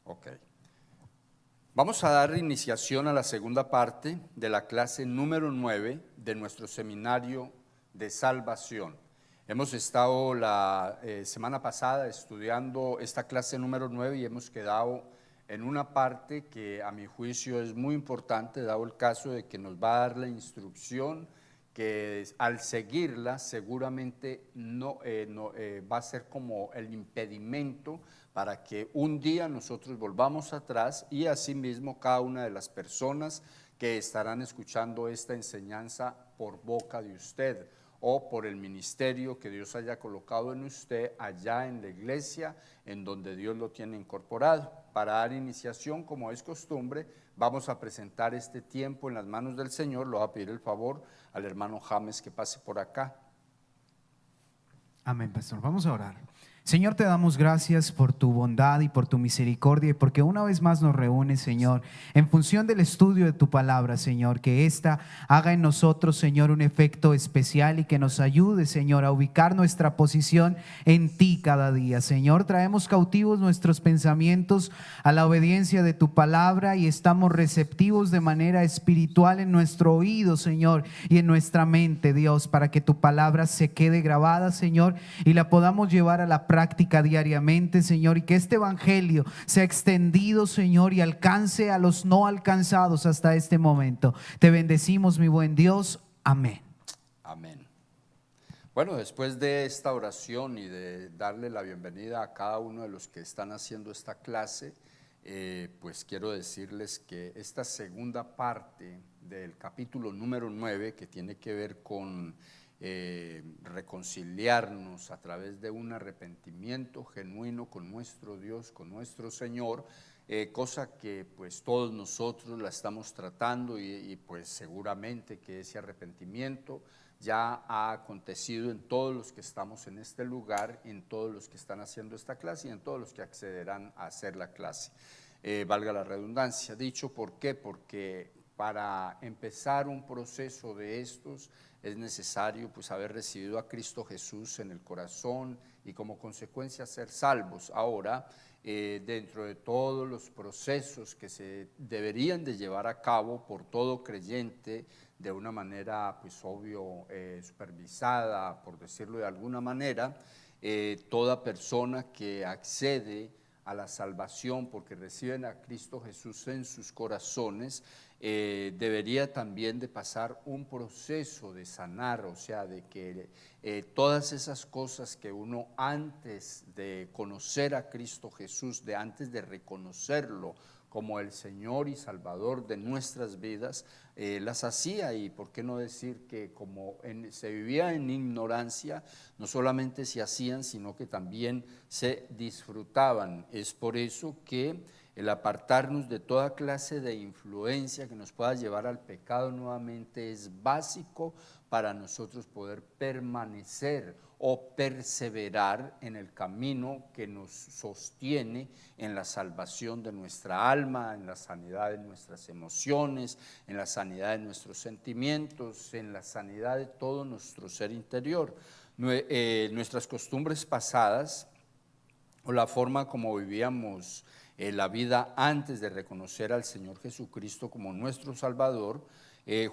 Ok. Vamos a dar iniciación a la segunda parte de la clase número 9 de nuestro seminario de salvación. Hemos estado la semana pasada estudiando esta clase número 9 y hemos quedado en una parte que a mi juicio es muy importante, dado el caso de que nos va a dar la instrucción que al seguirla seguramente no va a ser como el impedimento para que un día nosotros volvamos atrás y asimismo cada una de las personas que estarán escuchando esta enseñanza por boca de usted o por el ministerio que Dios haya colocado en usted allá en la iglesia en donde Dios lo tiene incorporado. Para dar iniciación, como es costumbre, vamos a presentar este tiempo en las manos del Señor. Le voy a pedir el favor al hermano James que pase por acá. Amén, pastor. Vamos a orar. Señor, te damos gracias por tu bondad y por tu misericordia y porque una vez más nos reúnes, Señor, en función del estudio de tu palabra, Señor, que ésta haga en nosotros, Señor, un efecto especial y que nos ayude, Señor, a ubicar nuestra posición en ti cada día. Señor, traemos cautivos nuestros pensamientos a la obediencia de tu palabra y estamos receptivos de manera espiritual en nuestro oído, Señor, y en nuestra mente, Dios, para que tu palabra se quede grabada, Señor, y la podamos llevar a la práctica diariamente, Señor, y que este evangelio sea extendido, Señor, y alcance a los no alcanzados hasta este momento. Te bendecimos, mi buen Dios. Amén. Amén. Bueno, después de esta oración y de darle la bienvenida a cada uno de los que están haciendo esta clase, pues quiero decirles que esta segunda parte del capítulo número 9, que tiene que ver con reconciliarnos a través de un arrepentimiento genuino con nuestro Dios, con nuestro Señor, cosa que pues todos nosotros la estamos tratando y pues seguramente que ese arrepentimiento ya ha acontecido en todos los que estamos en este lugar, en todos los que están haciendo esta clase y en todos los que accederán a hacer la clase. Valga la redundancia, dicho, ¿por qué? Porque para empezar un proceso de estos es necesario pues haber recibido a Cristo Jesús en el corazón y como consecuencia ser salvos. Ahora, dentro de todos los procesos que se deberían de llevar a cabo por todo creyente de una manera pues obvio supervisada, por decirlo de alguna manera, toda persona que accede a la salvación porque reciben a Cristo Jesús en sus corazones, debería también de pasar un proceso de sanar, o sea, de que todas esas cosas que uno antes de conocer a Cristo Jesús, de antes de reconocerlo como el Señor y Salvador de nuestras vidas, las hacía, y por qué no decir que como se vivía en ignorancia, no solamente se hacían, sino que también se disfrutaban. Es por eso que el apartarnos de toda clase de influencia que nos pueda llevar al pecado nuevamente es básico para nosotros poder permanecer o perseverar en el camino que nos sostiene en la salvación de nuestra alma, en la sanidad de nuestras emociones, en la sanidad de nuestros sentimientos, en la sanidad de todo nuestro ser interior. Nuestras costumbres pasadas o la forma como vivíamos la vida antes de reconocer al Señor Jesucristo como nuestro Salvador,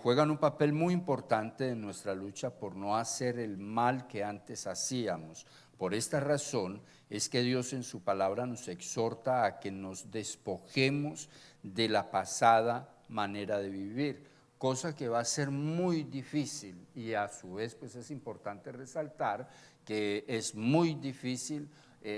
juegan un papel muy importante en nuestra lucha por no hacer el mal que antes hacíamos. Por esta razón es que Dios en su palabra nos exhorta a que nos despojemos de la pasada manera de vivir, cosa que va a ser muy difícil, y a su vez pues es importante resaltar que es muy difícil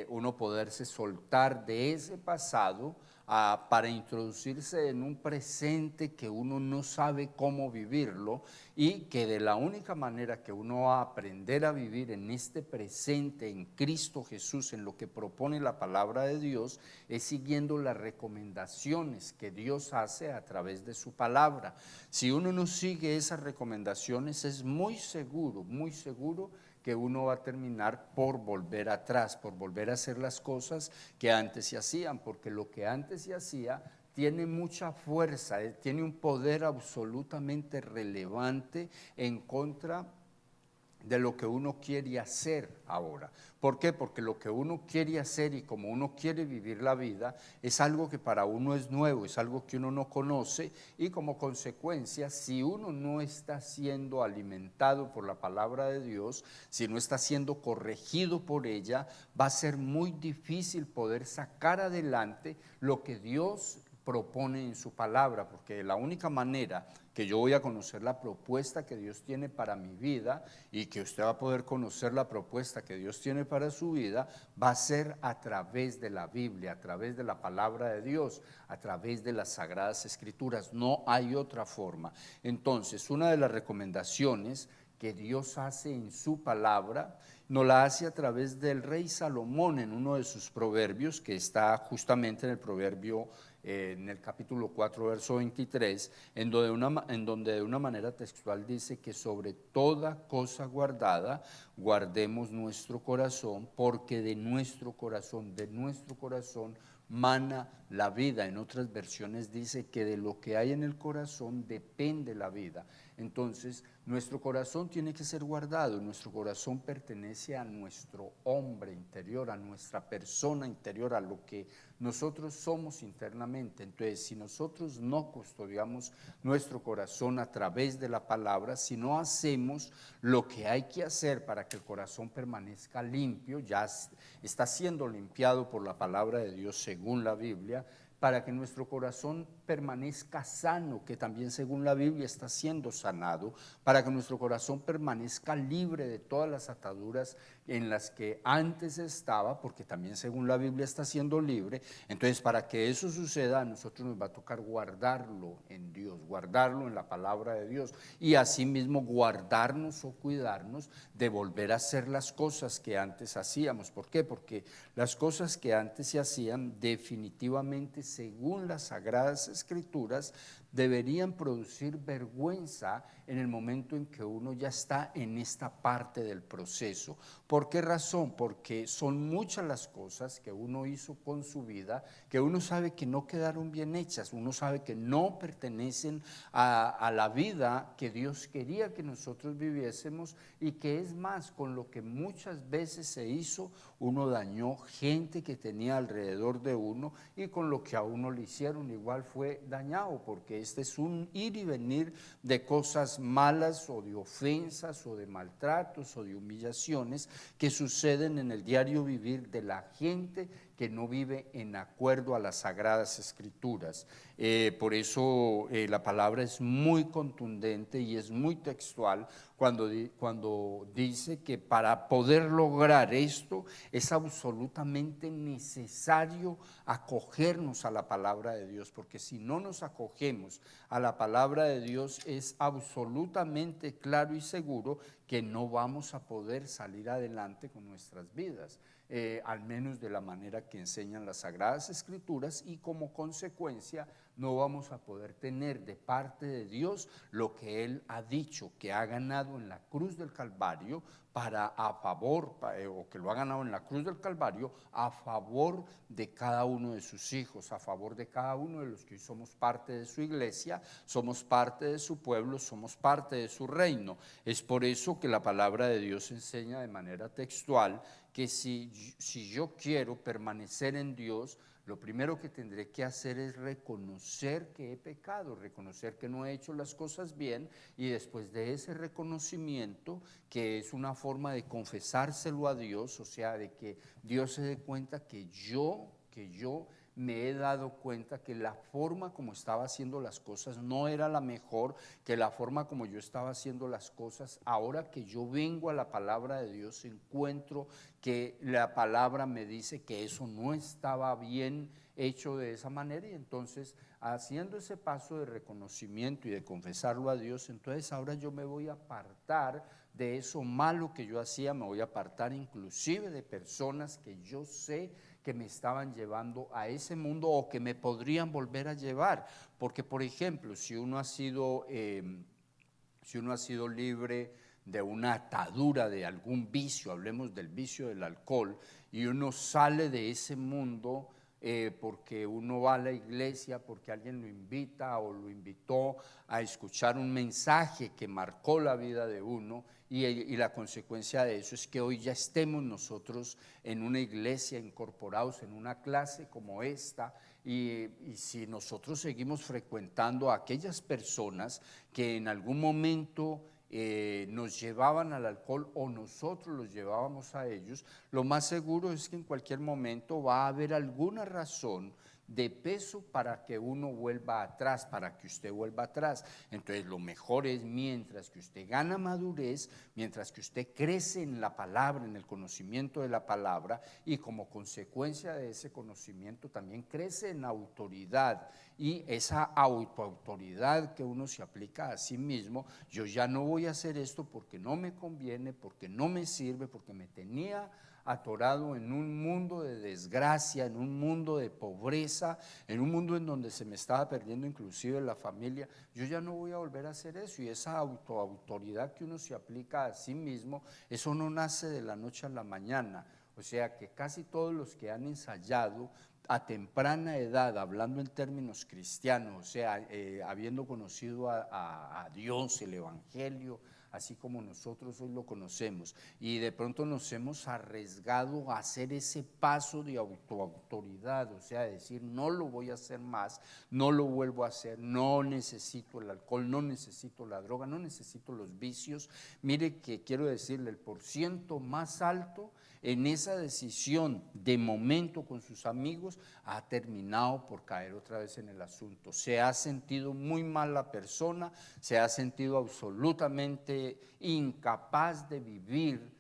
uno poderse soltar de ese pasado para introducirse en un presente que uno no sabe cómo vivirlo, y que de la única manera que uno va a aprender a vivir en este presente en Cristo Jesús, en lo que propone la palabra de Dios, es siguiendo las recomendaciones que Dios hace a través de su palabra. Si uno no sigue esas recomendaciones, es muy seguro que uno va a terminar por volver atrás, por volver a hacer las cosas que antes se hacían, porque lo que antes se hacía tiene mucha fuerza, tiene un poder absolutamente relevante en contra de lo que uno quiere hacer ahora. ¿Por qué? Porque lo que uno quiere hacer y como uno quiere vivir la vida es algo que para uno es nuevo, es algo que uno no conoce, y como consecuencia, si uno no está siendo alimentado por la palabra de Dios, si no está siendo corregido por ella, va a ser muy difícil poder sacar adelante lo que Dios propone en su palabra, porque la única manera que yo voy a conocer la propuesta que Dios tiene para mi vida y que usted va a poder conocer la propuesta que Dios tiene para su vida, va a ser a través de la Biblia, a través de la palabra de Dios, a través de las Sagradas Escrituras. No hay otra forma. Entonces, una de las recomendaciones que Dios hace en su palabra, nos la hace a través del rey Salomón en uno de sus proverbios, que está justamente en el proverbio, en el capítulo 4, verso 23, en donde de una manera textual dice que sobre toda cosa guardada, guardemos nuestro corazón, porque de nuestro corazón mana la vida. En otras versiones dice que de lo que hay en el corazón depende la vida. Entonces, nuestro corazón tiene que ser guardado. Nuestro corazón pertenece a nuestro hombre interior, a nuestra persona interior, a lo que nosotros somos internamente. Entonces, si nosotros no custodiamos nuestro corazón a través de la palabra, si no hacemos lo que hay que hacer para que el corazón permanezca limpio, ya está siendo limpiado por la palabra de Dios según la Biblia, para que nuestro corazón permanezca sano, que también según la Biblia está siendo sanado, para que nuestro corazón permanezca libre de todas las ataduras en las que antes estaba, porque también según la Biblia está siendo libre. Entonces, para que eso suceda, a nosotros nos va a tocar guardarlo en Dios, guardarlo en la palabra de Dios, y asimismo guardarnos o cuidarnos de volver a hacer las cosas que antes hacíamos. ¿Por qué? Porque las cosas que antes se hacían definitivamente, según las Sagradas Escrituras, deberían producir vergüenza en el momento en que uno ya está en esta parte del proceso. ¿Por qué razón? Porque son muchas las cosas que uno hizo con su vida, que uno sabe que no quedaron bien hechas, uno sabe que no pertenecen a la vida que Dios quería que nosotros viviésemos, y que es más, con lo que muchas veces se hizo, uno dañó gente que tenía alrededor de uno, y con lo que a uno le hicieron igual fue dañado, porque este es un ir y venir de cosas malas o de ofensas o de maltratos o de humillaciones que suceden en el diario vivir de la gente que no vive en acuerdo a las Sagradas Escrituras. Por eso la palabra es muy contundente y es muy textual cuando dice que para poder lograr esto es absolutamente necesario acogernos a la palabra de Dios, porque si no nos acogemos a la palabra de Dios, es absolutamente claro y seguro que no vamos a poder salir adelante con nuestras vidas. Al menos de la manera que enseñan las Sagradas Escrituras, y como consecuencia no vamos a poder tener de parte de Dios lo que Él ha dicho que ha ganado en la cruz del Calvario o que lo ha ganado en la cruz del Calvario a favor de cada uno de sus hijos, a favor de cada uno de los que hoy somos parte de su iglesia, somos parte de su pueblo, somos parte de su reino. Es por eso que la palabra de Dios enseña de manera textual que si yo quiero permanecer en Dios, lo primero que tendré que hacer es reconocer que he pecado, reconocer que no he hecho las cosas bien, y después de ese reconocimiento, que es una forma de confesárselo a Dios, o sea, de que Dios se dé cuenta que yo me he dado cuenta que la forma como estaba haciendo las cosas no era la mejor, que la forma como yo estaba haciendo las cosas, ahora que yo vengo a la palabra de Dios, encuentro que la palabra me dice que eso no estaba bien hecho de esa manera, y entonces haciendo ese paso de reconocimiento y de confesarlo a Dios, entonces ahora yo me voy a apartar de eso malo que yo hacía, me voy a apartar inclusive de personas que yo sé que me estaban llevando a ese mundo o que me podrían volver a llevar, porque por ejemplo, si uno ha sido libre de una atadura de algún vicio, hablemos del vicio del alcohol, y uno sale de ese mundo, porque uno va a la iglesia, porque alguien lo invita o lo invitó a escuchar un mensaje que marcó la vida de uno, y la consecuencia de eso es que hoy ya estemos nosotros en una iglesia, incorporados en una clase como esta, y si nosotros seguimos frecuentando a aquellas personas que en algún momento nos llevaban al alcohol o nosotros los llevábamos a ellos, lo más seguro es que en cualquier momento va a haber alguna razón de peso para que uno vuelva atrás, para que usted vuelva atrás. Entonces lo mejor es, mientras que usted gana madurez, mientras que usted crece en la palabra, en el conocimiento de la palabra, y como consecuencia de ese conocimiento también crece en autoridad, y esa autoridad que uno se aplica a sí mismo. Yo ya no voy a hacer esto porque no me conviene, porque no me sirve, porque me tenía atorado en un mundo de desgracia, en un mundo de pobreza, en un mundo en donde se me estaba perdiendo inclusive la familia. Yo ya no voy a volver a hacer eso. Y esa autoridad que uno se aplica a sí mismo, eso no nace de la noche a la mañana. O sea que casi todos los que han ensayado a temprana edad, hablando en términos cristianos, o sea, habiendo conocido a Dios, el Evangelio, así como nosotros hoy lo conocemos, y de pronto nos hemos arriesgado a hacer ese paso de autoridad, o sea, decir, no lo voy a hacer más, no lo vuelvo a hacer, no necesito el alcohol, no necesito la droga, no necesito los vicios. Mire que quiero decirle, el porciento más alto en esa decisión de momento con sus amigos ha terminado por caer otra vez en el asunto. Se ha sentido muy mal la persona, se ha sentido absolutamente incapaz de vivir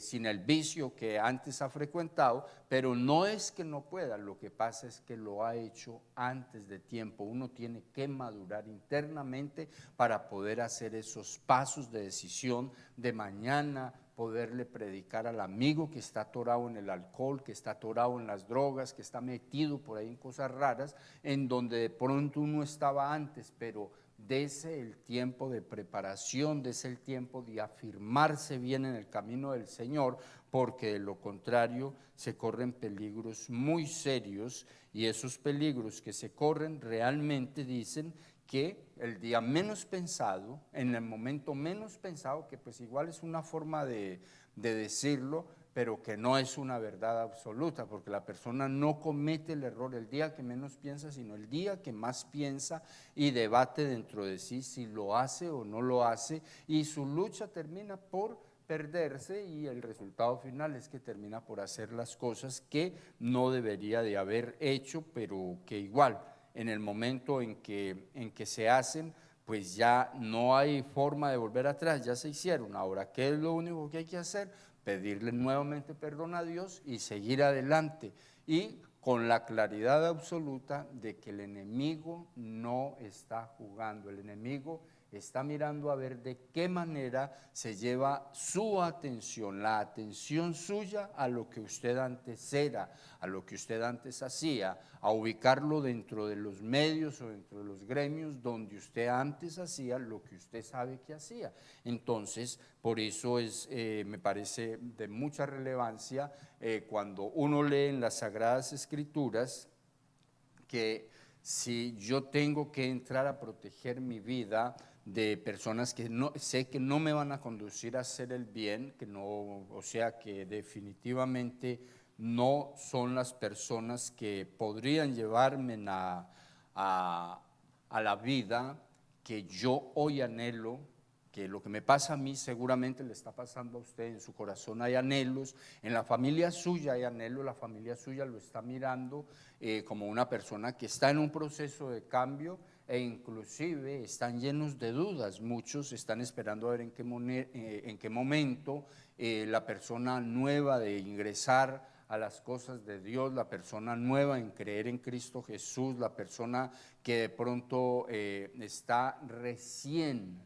sin el vicio que antes ha frecuentado, pero no es que no pueda, lo que pasa es que lo ha hecho antes de tiempo. Uno tiene que madurar internamente para poder hacer esos pasos de decisión de mañana, poderle predicar al amigo que está atorado en el alcohol, que está atorado en las drogas, que está metido por ahí en cosas raras, en donde de pronto uno estaba antes, pero dese el tiempo de preparación, dese el tiempo de afirmarse bien en el camino del Señor, porque de lo contrario se corren peligros muy serios, y esos peligros que se corren realmente dicen que el día menos pensado, en el momento menos pensado, que pues igual es una forma de decirlo, pero que no es una verdad absoluta, porque la persona no comete el error el día que menos piensa, sino el día que más piensa y debate dentro de sí si lo hace o no lo hace, y su lucha termina por perderse, y el resultado final es que termina por hacer las cosas que no debería de haber hecho, pero que igual en el momento en que se hacen, pues ya no hay forma de volver atrás, ya se hicieron. Ahora, ¿qué es lo único que hay que hacer? Pedirle nuevamente perdón a Dios y seguir adelante, y con la claridad absoluta de que el enemigo no está jugando, el enemigo está mirando a ver de qué manera se lleva su atención, la atención suya, a lo que usted antes era, a lo que usted antes hacía, a ubicarlo dentro de los medios o dentro de los gremios donde usted antes hacía lo que usted sabe que hacía. Entonces, por eso me parece de mucha relevancia cuando uno lee en las Sagradas Escrituras que si yo tengo que entrar a proteger mi vida de personas que no, sé que no me van a conducir a hacer el bien, que no, o sea que definitivamente no son las personas que podrían llevarme a la vida que yo hoy anhelo, que lo que me pasa a mí seguramente le está pasando a usted. En su corazón hay anhelos, en la familia suya hay anhelos, la familia suya lo está mirando como una persona que está en un proceso de cambio, e inclusive están llenos de dudas. Muchos están esperando a ver en qué momento la persona nueva de ingresar a las cosas de Dios, la persona nueva en creer en Cristo Jesús, la persona que de pronto está recién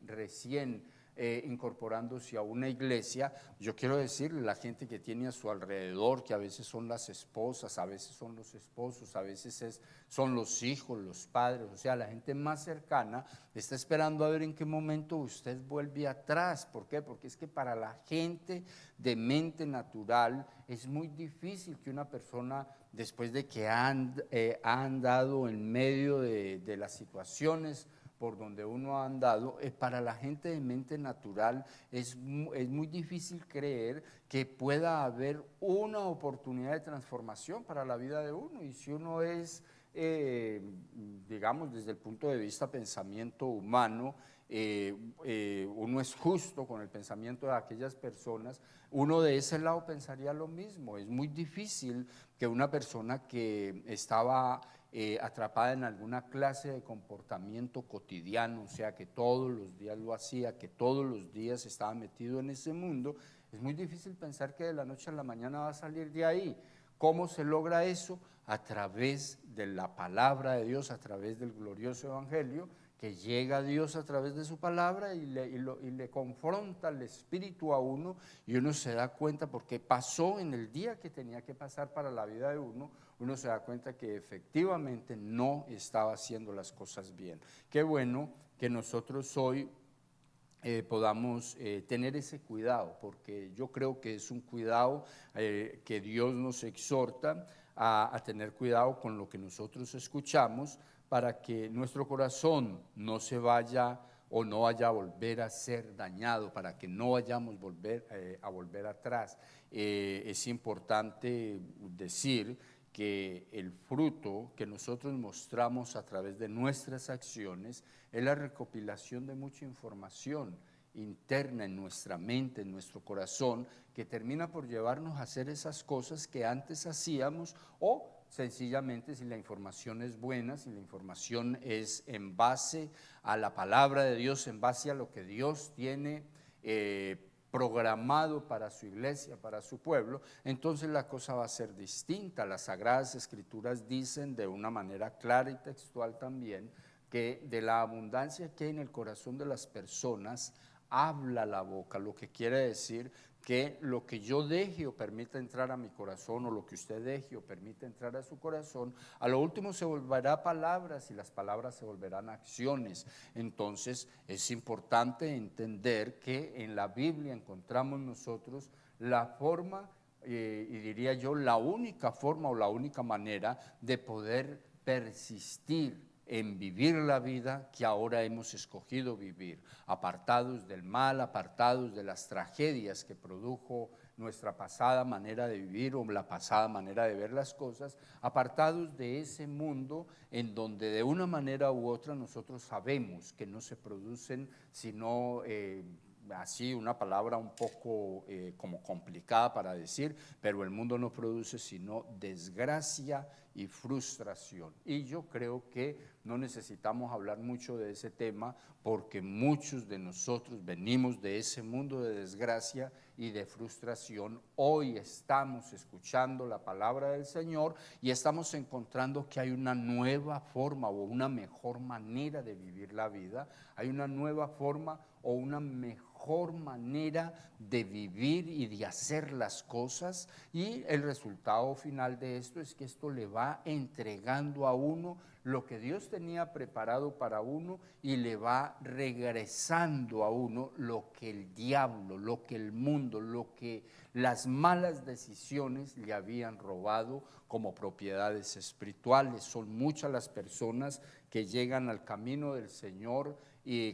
incorporándose a una iglesia. Yo quiero decirle, la gente que tiene a su alrededor, que a veces son las esposas, a veces son los esposos, a veces son los hijos, los padres, o sea, la gente más cercana está esperando a ver en qué momento usted vuelve atrás. ¿Por qué? Porque es que para la gente de mente natural es muy difícil que una persona, después de que ha andado en medio de las situaciones por donde uno ha andado, para la gente de mente natural es muy difícil creer que pueda haber una oportunidad de transformación para la vida de uno. Y si uno es, digamos, desde el punto de vista pensamiento humano, uno es justo con el pensamiento de aquellas personas, uno de ese lado pensaría lo mismo. Es muy difícil que una persona que estaba atrapada en alguna clase de comportamiento cotidiano, o sea, que todos los días lo hacía, que todos los días estaba metido en ese mundo, es muy difícil pensar que de la noche a la mañana va a salir de ahí. ¿Cómo se logra eso? A través de la palabra de Dios, a través del glorioso evangelio, que llega a Dios a través de su palabra y le confronta el espíritu a uno, y uno se da cuenta, porque pasó en el día que tenía que pasar para la vida de uno se da cuenta que efectivamente no estaba haciendo las cosas bien. Qué bueno que nosotros hoy podamos tener ese cuidado, porque yo creo que es un cuidado que Dios nos exhorta a tener cuidado con lo que nosotros escuchamos, para que nuestro corazón no se vaya o no vaya a volver a ser dañado, para que no vayamos a volver atrás. Es importante decir que el fruto que nosotros mostramos a través de nuestras acciones es la recopilación de mucha información interna en nuestra mente, en nuestro corazón, que termina por llevarnos a hacer esas cosas que antes hacíamos, o sencillamente, si la información es buena, si la información es en base a la palabra de Dios, en base a lo que Dios tiene programado para su iglesia, para su pueblo, entonces la cosa va a ser distinta. Las Sagradas Escrituras dicen de una manera clara y textual también que de la abundancia que hay en el corazón de las personas habla la boca, lo que quiere decir que lo que yo deje o permita entrar a mi corazón, o lo que usted deje o permita entrar a su corazón, a lo último se volverá palabras, y las palabras se volverán acciones. Entonces es importante entender que en la Biblia encontramos nosotros la forma, y diría yo la única forma o la única manera de poder persistir en vivir la vida que ahora hemos escogido vivir, apartados del mal, apartados de las tragedias que produjo nuestra pasada manera de vivir o la pasada manera de ver las cosas, apartados de ese mundo en donde de una manera u otra nosotros sabemos que no se producen sino así una palabra un poco como complicada para decir, pero el mundo no produce sino desgracia y frustración. Y yo creo que no necesitamos hablar mucho de ese tema, porque muchos de nosotros venimos de ese mundo de desgracia y de frustración. Hoy estamos escuchando la palabra del Señor y estamos encontrando que hay una nueva forma o una mejor manera de vivir la vida, hay una nueva forma o una mejor manera de vivir y de hacer las cosas, y el resultado final de esto es que esto le va entregando a uno lo que Dios tenía preparado para uno, y le va regresando a uno lo que el diablo, lo que el mundo, lo que las malas decisiones le habían robado como propiedades espirituales. Son muchas las personas que llegan al camino del Señor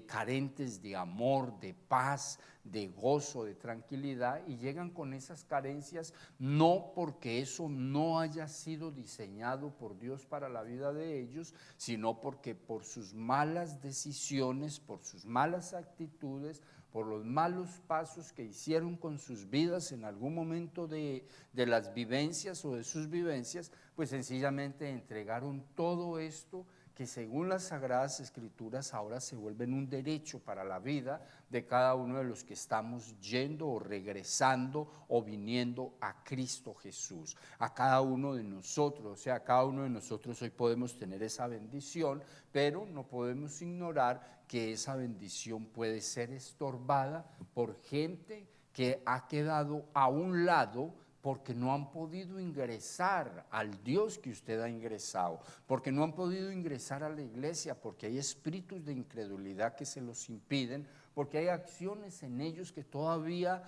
carentes de amor, de paz, de gozo, de tranquilidad, y llegan con esas carencias no porque eso no haya sido diseñado por Dios para la vida de ellos, sino porque por sus malas decisiones, por sus malas actitudes, por los malos pasos que hicieron con sus vidas en algún momento de las vivencias o de sus vivencias, pues sencillamente entregaron todo esto que según las Sagradas Escrituras ahora se vuelven un derecho para la vida de cada uno de los que estamos yendo o regresando o viniendo a Cristo Jesús. A cada uno de nosotros, o sea, cada uno de nosotros hoy podemos tener esa bendición, pero no podemos ignorar que esa bendición puede ser estorbada por gente que ha quedado a un lado porque no han podido ingresar al Dios que usted ha ingresado, porque no han podido ingresar a la iglesia, porque hay espíritus de incredulidad que se los impiden, porque hay acciones en ellos que todavía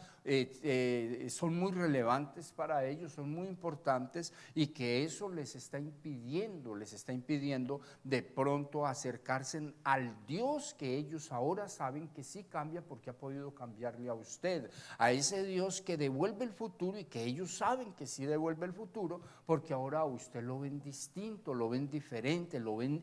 son muy relevantes para ellos, son muy importantes, y que eso les está impidiendo de pronto acercarse al Dios que ellos ahora saben que sí cambia, porque ha podido cambiarle a usted, a ese Dios que devuelve el futuro y que ellos saben que sí devuelve el futuro, porque ahora a usted lo ven distinto, lo ven diferente, lo ven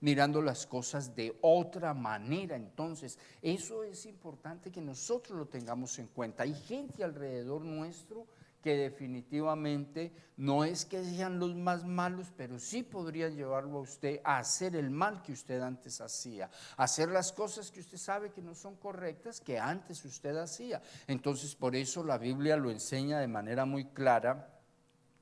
mirando las cosas de otra manera. Entonces eso es importante que nosotros lo tengamos en cuenta. Hay gente alrededor nuestro que definitivamente no es que sean los más malos, pero sí podrían llevarlo a usted a hacer el mal que usted antes hacía, a hacer las cosas que usted sabe que no son correctas, que antes usted hacía. Entonces por eso la Biblia lo enseña de manera muy clara.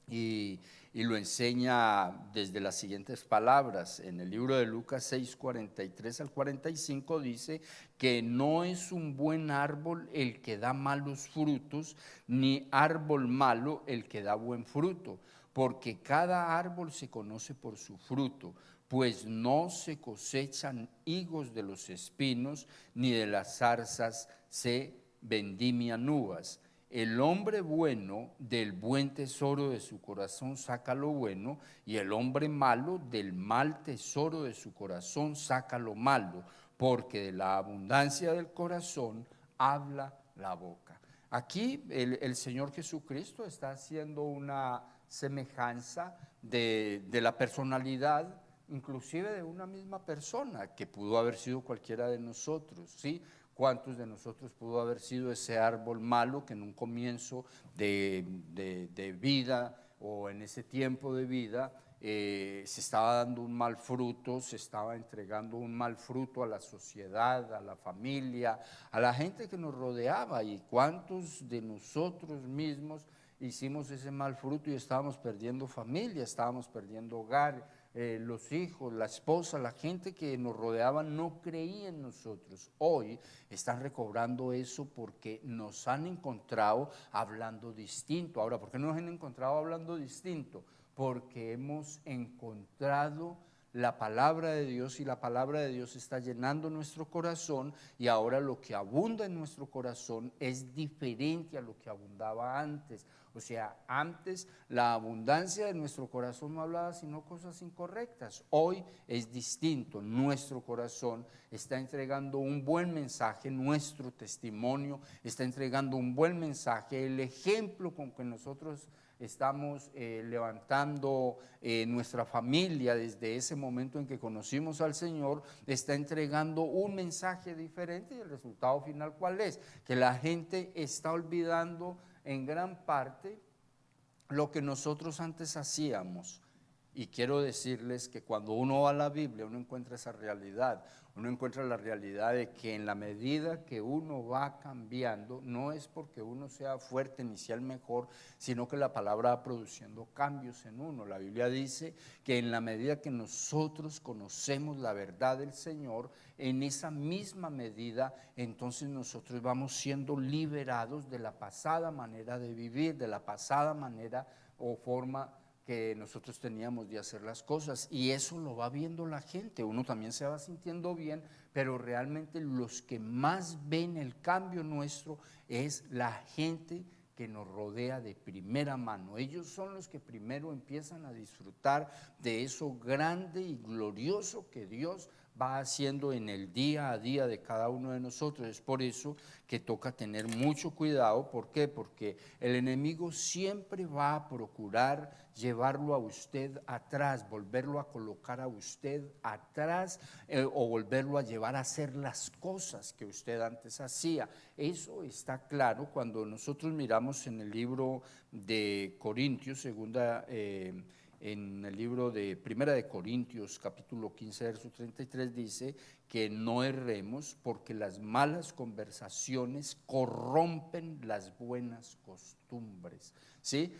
Y lo enseña desde las siguientes palabras. En el libro de Lucas 6, 43 al 45 dice que no es un buen árbol el que da malos frutos, ni árbol malo el que da buen fruto, porque cada árbol se conoce por su fruto, pues no se cosechan higos de los espinos, ni de las zarzas se vendimian uvas. El hombre bueno del buen tesoro de su corazón saca lo bueno, y el hombre malo del mal tesoro de su corazón saca lo malo, porque de la abundancia del corazón habla la boca. Aquí el Señor Jesucristo está haciendo una semejanza de la personalidad, inclusive de una misma persona, que pudo haber sido cualquiera de nosotros, ¿sí? ¿Cuántos de nosotros pudo haber sido ese árbol malo que en un comienzo de vida, o en ese tiempo de vida, se estaba dando un mal fruto, se estaba entregando un mal fruto a la sociedad, a la familia, a la gente que nos rodeaba? ¿Y cuántos de nosotros mismos hicimos ese mal fruto y estábamos perdiendo familia, estábamos perdiendo hogar? Los hijos, la esposa, la gente que nos rodeaba no creía en nosotros. Hoy están recobrando eso porque nos han encontrado hablando distinto. Ahora, ¿por qué nos han encontrado hablando distinto? Porque hemos encontrado la palabra de Dios, y la palabra de Dios está llenando nuestro corazón, y ahora lo que abunda en nuestro corazón es diferente a lo que abundaba antes. O sea, antes la abundancia de nuestro corazón no hablaba sino cosas incorrectas. Hoy es distinto. Nuestro corazón está entregando un buen mensaje, nuestro testimonio está entregando un buen mensaje, el ejemplo con que nosotros estamos levantando nuestra familia desde ese momento en que conocimos al Señor, está entregando un mensaje diferente. Y el resultado final, ¿cuál es? Que la gente está olvidando en gran parte lo que nosotros antes hacíamos. Y quiero decirles que cuando uno va a la Biblia, uno encuentra esa realidad. Uno encuentra la realidad de que en la medida que uno va cambiando, no es porque uno sea fuerte ni sea el mejor, sino que la palabra va produciendo cambios en uno. La Biblia dice que en la medida que nosotros conocemos la verdad del Señor, en esa misma medida, entonces nosotros vamos siendo liberados de la pasada manera de vivir, de la pasada manera o forma que nosotros teníamos de hacer las cosas, y eso lo va viendo la gente. Uno también se va sintiendo bien, pero realmente los que más ven el cambio nuestro es la gente que nos rodea de primera mano. Ellos son los que primero empiezan a disfrutar de eso grande y glorioso que Dios va haciendo en el día a día de cada uno de nosotros. Es por eso que toca tener mucho cuidado. ¿Por qué? Porque el enemigo siempre va a procurar llevarlo a usted atrás, volverlo a colocar a usted atrás, o volverlo a llevar a hacer las cosas que usted antes hacía. Eso está claro cuando nosotros miramos en el libro de Corintios, en el libro de Primera de Corintios, capítulo 15, verso 33, dice que no erremos, porque las malas conversaciones corrompen las buenas costumbres, ¿sí?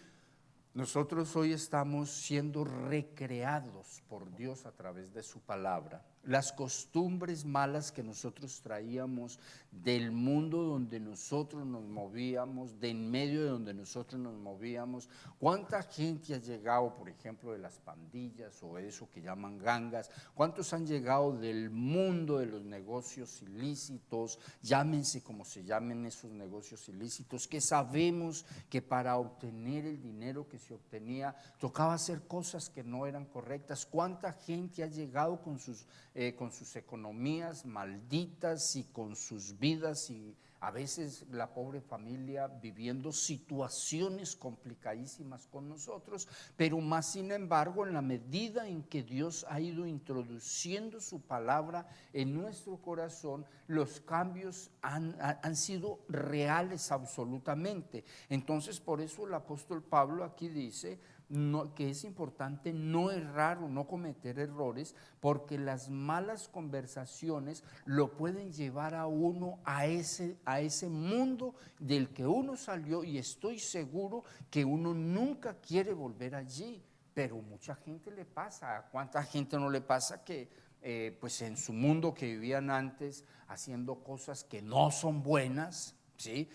Nosotros hoy estamos siendo recreados por Dios a través de su palabra. Las costumbres malas que nosotros traíamos del mundo donde nosotros nos movíamos, de en medio de donde nosotros nos movíamos. ¿Cuánta gente ha llegado, por ejemplo, de las pandillas o eso que llaman gangas? ¿Cuántos han llegado del mundo de los negocios ilícitos? Llámense como se llamen esos negocios ilícitos, que sabemos que para obtener el dinero que se obtenía tocaba hacer cosas que no eran correctas. ¿Cuánta gente ha llegado con sus economías malditas y con sus vidas, y a veces la pobre familia viviendo situaciones complicadísimas con nosotros? Pero más sin embargo, en la medida en que Dios ha ido introduciendo su palabra en nuestro corazón, los cambios han sido reales absolutamente. Entonces, por eso el apóstol Pablo aquí dice que es importante no errar o no cometer errores, porque las malas conversaciones lo pueden llevar a uno a ese mundo del que uno salió, y estoy seguro que uno nunca quiere volver allí, pero mucha gente le pasa. ¿A cuánta gente no le pasa que pues en su mundo que vivían antes, haciendo cosas que no son buenas, ¿sí?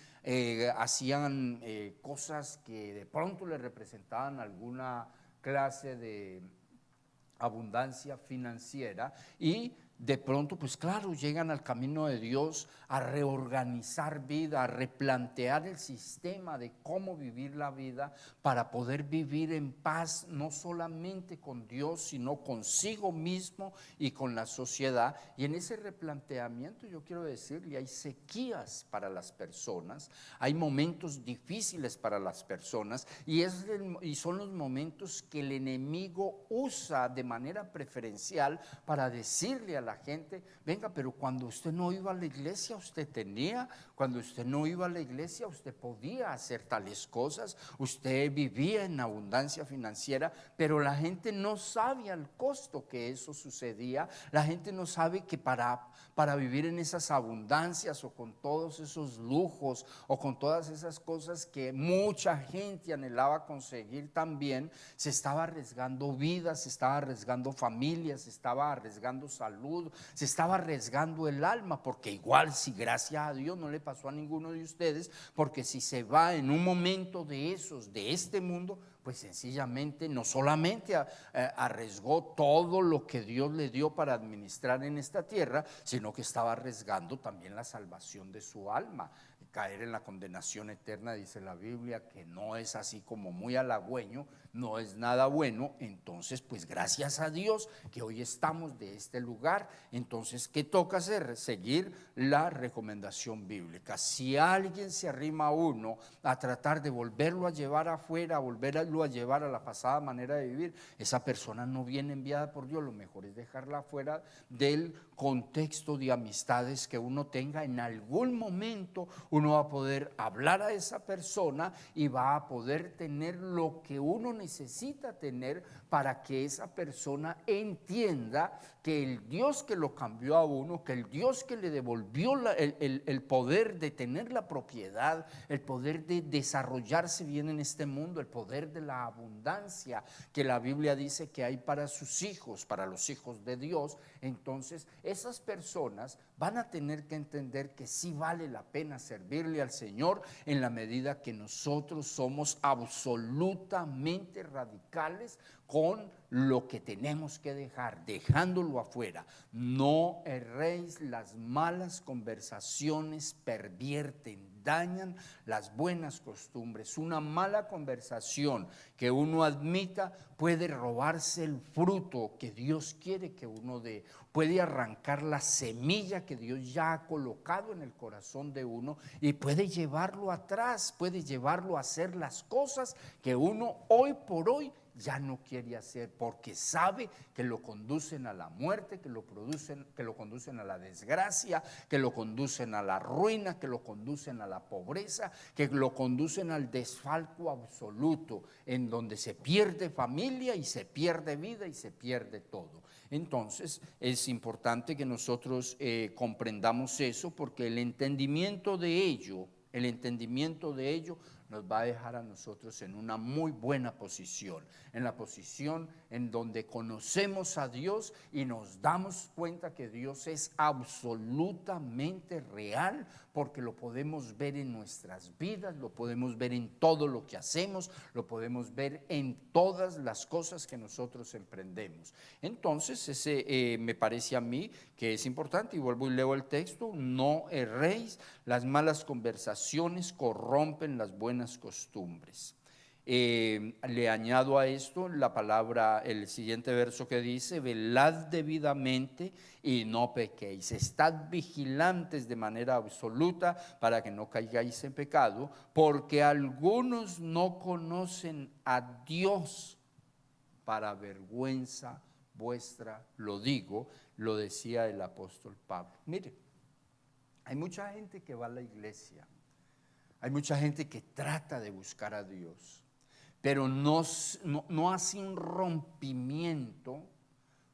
Hacían cosas que de pronto le representaban alguna clase de abundancia financiera, y de pronto, pues claro, llegan al camino de Dios a reorganizar vida, a replantear el sistema de cómo vivir la vida para poder vivir en paz, no solamente con Dios, sino consigo mismo y con la sociedad. Y en ese replanteamiento yo quiero decirle, hay sequías para las personas, hay momentos difíciles para las personas, y son los momentos que el enemigo usa de manera preferencial para decirle a la gente: venga, pero cuando usted no iba a la iglesia usted tenía, cuando usted no iba a la iglesia usted podía hacer tales cosas, usted vivía en abundancia financiera. Pero la gente no sabe al costo que eso sucedía. La gente no sabe que para vivir en esas abundancias, o con todos esos lujos, o con todas esas cosas que mucha gente anhelaba conseguir también, se estaba arriesgando vidas, se estaba arriesgando familias, se estaba arriesgando salud, se estaba arriesgando el alma. Porque igual, si gracias a Dios no le pasó a ninguno de ustedes, porque si se va en un momento de esos, de este mundo, pues sencillamente no solamente arriesgó todo lo que Dios le dio para administrar en esta tierra, sino que estaba arriesgando también la salvación de su alma. Caer en la condenación eterna, dice la Biblia, que no es así como muy halagüeño, no es nada bueno. Entonces, pues gracias a Dios que hoy estamos de este lugar. Entonces, ¿qué toca hacer? Seguir la recomendación bíblica. Si alguien se arrima a uno a tratar de volverlo a llevar afuera, volverlo a llevar a la pasada manera de vivir, esa persona no viene enviada por Dios. Lo mejor es dejarla fuera del contexto de amistades que uno tenga. En algún momento uno va a poder hablar a esa persona y va a poder tener lo que uno necesita tener para que esa persona entienda que el Dios que lo cambió a uno, que el Dios que le devolvió el poder de tener la propiedad, el poder de desarrollarse bien en este mundo, el poder de la abundancia que la Biblia dice que hay para sus hijos, para los hijos de Dios. Entonces esas personas van a tener que entender que sí vale la pena servirle al Señor, en la medida que nosotros somos absolutamente radicales con lo que tenemos que dejar, dejándolo afuera. No erréis, las malas conversaciones pervierten, dañan las buenas costumbres. Una mala conversación que uno admita puede robarse el fruto que Dios quiere que uno dé, puede arrancar la semilla que Dios ya ha colocado en el corazón de uno, y puede llevarlo atrás, puede llevarlo a hacer las cosas que uno hoy por hoy ya no quiere hacer, porque sabe que lo conducen a la muerte, que lo conducen a la desgracia, que lo conducen a la ruina, que lo conducen a la pobreza, que lo conducen al desfalco absoluto, en donde se pierde familia y se pierde vida y se pierde todo. Entonces es importante que nosotros comprendamos eso, porque el entendimiento de ello nos va a dejar a nosotros en una muy buena posición, en la posición en donde conocemos a Dios y nos damos cuenta que Dios es absolutamente real, porque lo podemos ver en nuestras vidas, lo podemos ver en todo lo que hacemos, lo podemos ver en todas las cosas que nosotros emprendemos. Entonces, ese me parece a mí que es importante, y vuelvo y leo el texto: no erréis, las malas conversaciones corrompen las buenas costumbres. Le añado a esto la palabra, el siguiente verso que dice: velad debidamente y no pequéis, estad vigilantes de manera absoluta para que no caigáis en pecado, porque algunos no conocen a Dios, para vergüenza vuestra lo digo, lo decía el apóstol Pablo. Mire, hay mucha gente que va a la iglesia, hay mucha gente que trata de buscar a Dios, pero no hace un rompimiento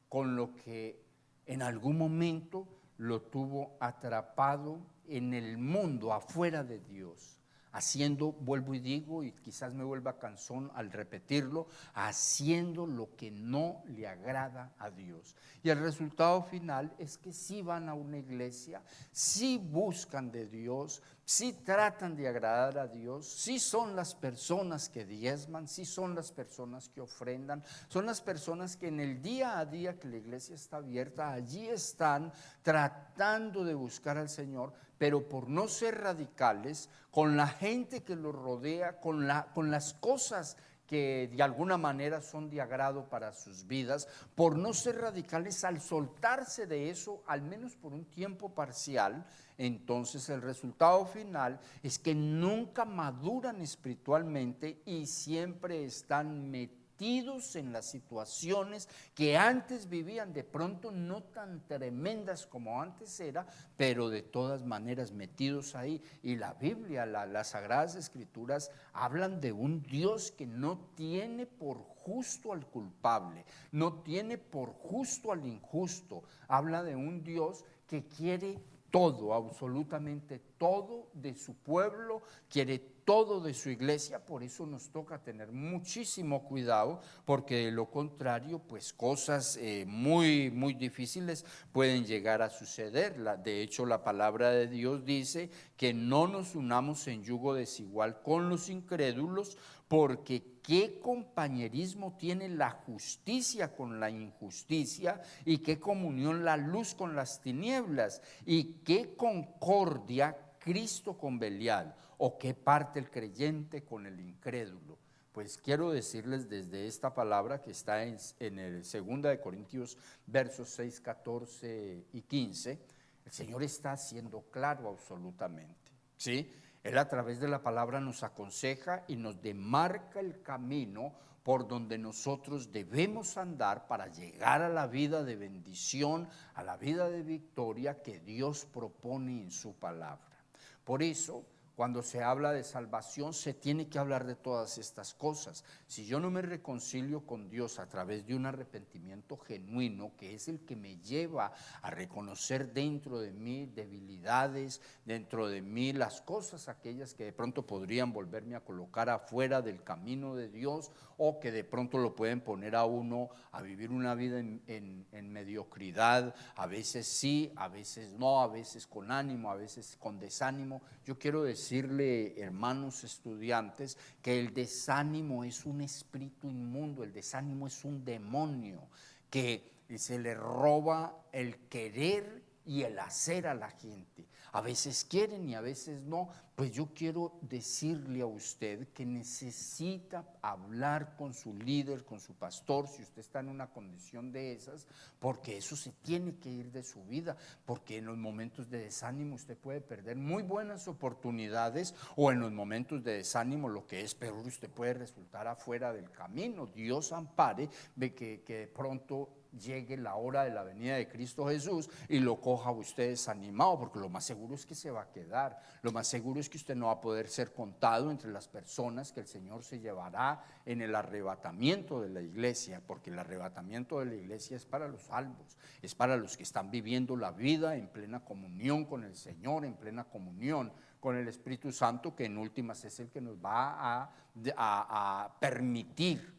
con lo que en algún momento lo tuvo atrapado en el mundo, afuera de Dios, haciendo, vuelvo y digo, y quizás me vuelva cansón al repetirlo, haciendo lo que no le agrada a Dios. Y el resultado final es que sí van a una iglesia, sí buscan de Dios, sí tratan de agradar a Dios, sí son las personas que diezman, sí son las personas que ofrendan, son las personas que en el día a día que la iglesia está abierta, allí están tratando de buscar al Señor, pero por no ser radicales con la gente que los rodea, con las cosas que de alguna manera son de agrado para sus vidas, por no ser radicales, al soltarse de eso, al menos por un tiempo parcial, entonces el resultado final es que nunca maduran espiritualmente y siempre están metidos en las situaciones que antes vivían, de pronto no tan tremendas como antes era, pero de todas maneras metidos ahí. Y la Biblia, las Sagradas Escrituras hablan de un Dios que no tiene por justo al culpable, no tiene por justo al injusto. Habla de un Dios que quiere todo, absolutamente todo de su pueblo, quiere todo de su iglesia. Por eso nos toca tener muchísimo cuidado, porque de lo contrario, pues cosas muy, muy difíciles pueden llegar a suceder. De hecho, la palabra de Dios dice que no nos unamos en yugo desigual con los incrédulos, porque qué compañerismo tiene la justicia con la injusticia, y qué comunión la luz con las tinieblas, y qué concordia Cristo con Belial, o qué parte el creyente con el incrédulo. Pues quiero decirles desde esta palabra que está en el 2 de Corintios versos 6, 14 y 15, el Señor está siendo claro absolutamente, ¿sí? Él a través de la palabra nos aconseja y nos demarca el camino por donde nosotros debemos andar para llegar a la vida de bendición, a la vida de victoria que Dios propone en su palabra. Por eso, cuando se habla de salvación, se tiene que hablar de todas estas cosas. Si yo no me reconcilio con Dios a través de un arrepentimiento genuino, que es el que me lleva a reconocer dentro de mí debilidades, dentro de mí las cosas aquellas que de pronto podrían volverme a colocar afuera del camino de Dios, o que de pronto lo pueden poner a uno a vivir una vida en mediocridad, a veces sí, a veces no, a veces con ánimo, a veces con desánimo. Yo quiero decirle, hermanos estudiantes, que el desánimo es un espíritu inmundo, el desánimo es un demonio que se le roba el querer y el hacer a la gente. A veces quieren y a veces no. Pues yo quiero decirle a usted que necesita hablar con su líder, con su pastor, si usted está en una condición de esas, porque eso se tiene que ir de su vida, porque en los momentos de desánimo usted puede perder muy buenas oportunidades, o en los momentos de desánimo, lo que es peor, usted puede resultar afuera del camino. Dios ampare de que de pronto llegue la hora de la venida de Cristo Jesús y lo coja usted desanimado, porque lo más seguro es que se va a quedar, lo más seguro es que usted no va a poder ser contado entre las personas que el Señor se llevará en el arrebatamiento de la iglesia, porque el arrebatamiento de la iglesia es para los salvos, es para los que están viviendo la vida en plena comunión con el Señor, en plena comunión con el Espíritu Santo, que en últimas es el que nos va a permitir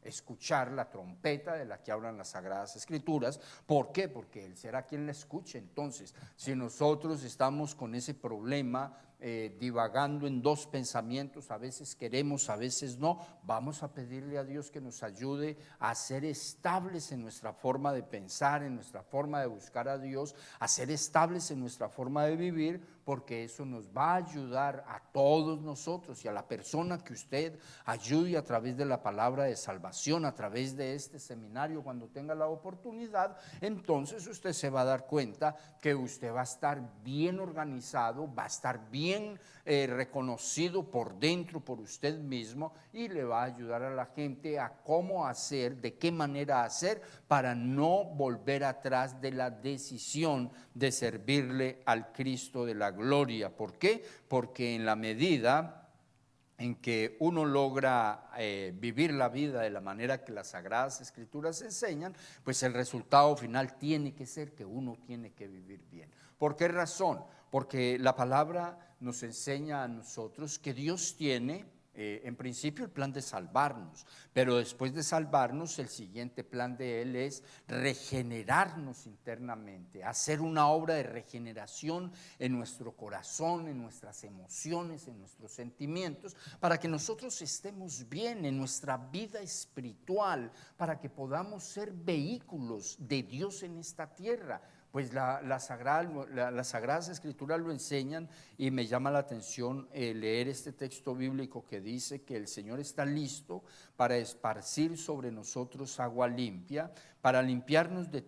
escuchar la trompeta de la que hablan las Sagradas Escrituras. ¿Por qué? Porque Él será quien la escuche. Entonces, si nosotros estamos con ese problema, divagando en dos pensamientos, a veces queremos, a veces no, vamos a pedirle a Dios que nos ayude a ser estables en nuestra forma de pensar, en nuestra forma de buscar a Dios, a ser estables en nuestra forma de vivir, porque eso nos va a ayudar a todos nosotros y a la persona que usted ayude a través de la palabra de salvación, a través de este seminario, cuando tenga la oportunidad. Entonces usted se va a dar cuenta que usted va a estar bien organizado, va a estar bien reconocido por dentro por usted mismo, y le va a ayudar a la gente a cómo hacer, de qué manera hacer, para no volver atrás de la decisión de servirle al Cristo de la gloria. ¿Por qué? Porque en la medida en que uno logra vivir la vida de la manera que las Sagradas Escrituras enseñan, pues el resultado final tiene que ser que uno tiene que vivir bien. ¿Por qué razón? Porque la palabra nos enseña a nosotros que Dios tiene en principio el plan de salvarnos, pero después de salvarnos el siguiente plan de Él es regenerarnos internamente, hacer una obra de regeneración en nuestro corazón, en nuestras emociones, en nuestros sentimientos, para que nosotros estemos bien en nuestra vida espiritual, para que podamos ser vehículos de Dios en esta tierra. Pues las Sagradas Escrituras lo enseñan, y me llama la atención leer este texto bíblico que dice que el Señor está listo para esparcir sobre nosotros agua limpia, para limpiarnos de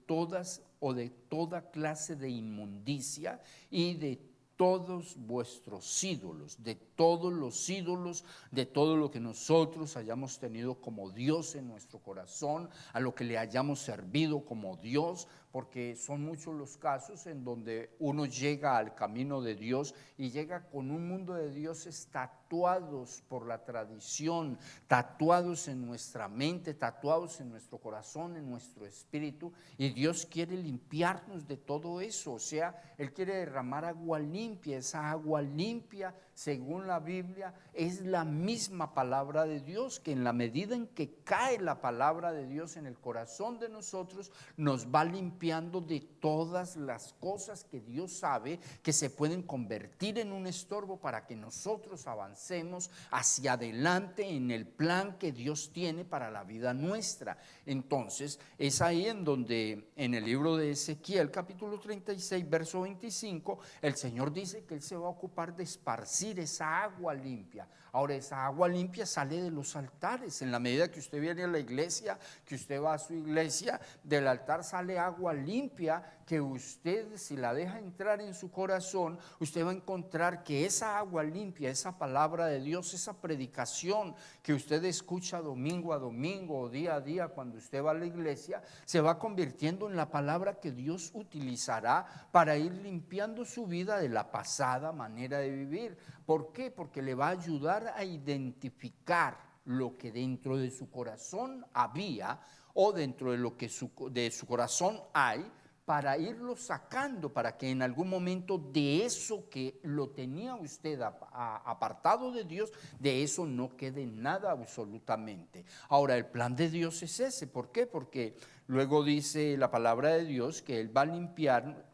toda clase de inmundicia y de todos vuestros ídolos, de todos los ídolos, de todo lo que nosotros hayamos tenido como Dios en nuestro corazón, a lo que le hayamos servido como Dios, porque son muchos los casos en donde uno llega al camino de Dios y llega con un mundo de dioses tatuados por la tradición, tatuados en nuestra mente, tatuados en nuestro corazón, en nuestro espíritu, y Dios quiere limpiarnos de todo eso. O sea, Él quiere derramar agua limpia. Esa agua limpia, según la Biblia, es la misma palabra de Dios, que en la medida en que cae la palabra de Dios en el corazón de nosotros, nos va limpiando de todas las cosas que Dios sabe que se pueden convertir en un estorbo para que nosotros avancemos hacia adelante en el plan que Dios tiene para la vida nuestra. Entonces es ahí en donde en el libro de Ezequiel capítulo 36 verso 25 el Señor dice que Él se va a ocupar de esparcir esa agua limpia. Ahora, esa agua limpia sale de los altares. En la medida que usted viene a la iglesia, que usted va a su iglesia, del altar sale agua limpia, que usted, si la deja entrar en su corazón, usted va a encontrar que esa agua limpia, esa palabra de Dios, esa predicación que usted escucha domingo a domingo o día a día cuando usted va a la iglesia, se va convirtiendo en la palabra que Dios utilizará para ir limpiando su vida de la pasada manera de vivir. ¿Por qué? Porque le va a ayudar a identificar lo que dentro de su corazón había o dentro de lo que de su corazón hay, para irlo sacando, para que en algún momento de eso que lo tenía usted apartado de Dios, de eso no quede nada absolutamente. Ahora, el plan de Dios es ese. ¿Por qué? Porque luego dice la palabra de Dios que Él va a limpiar.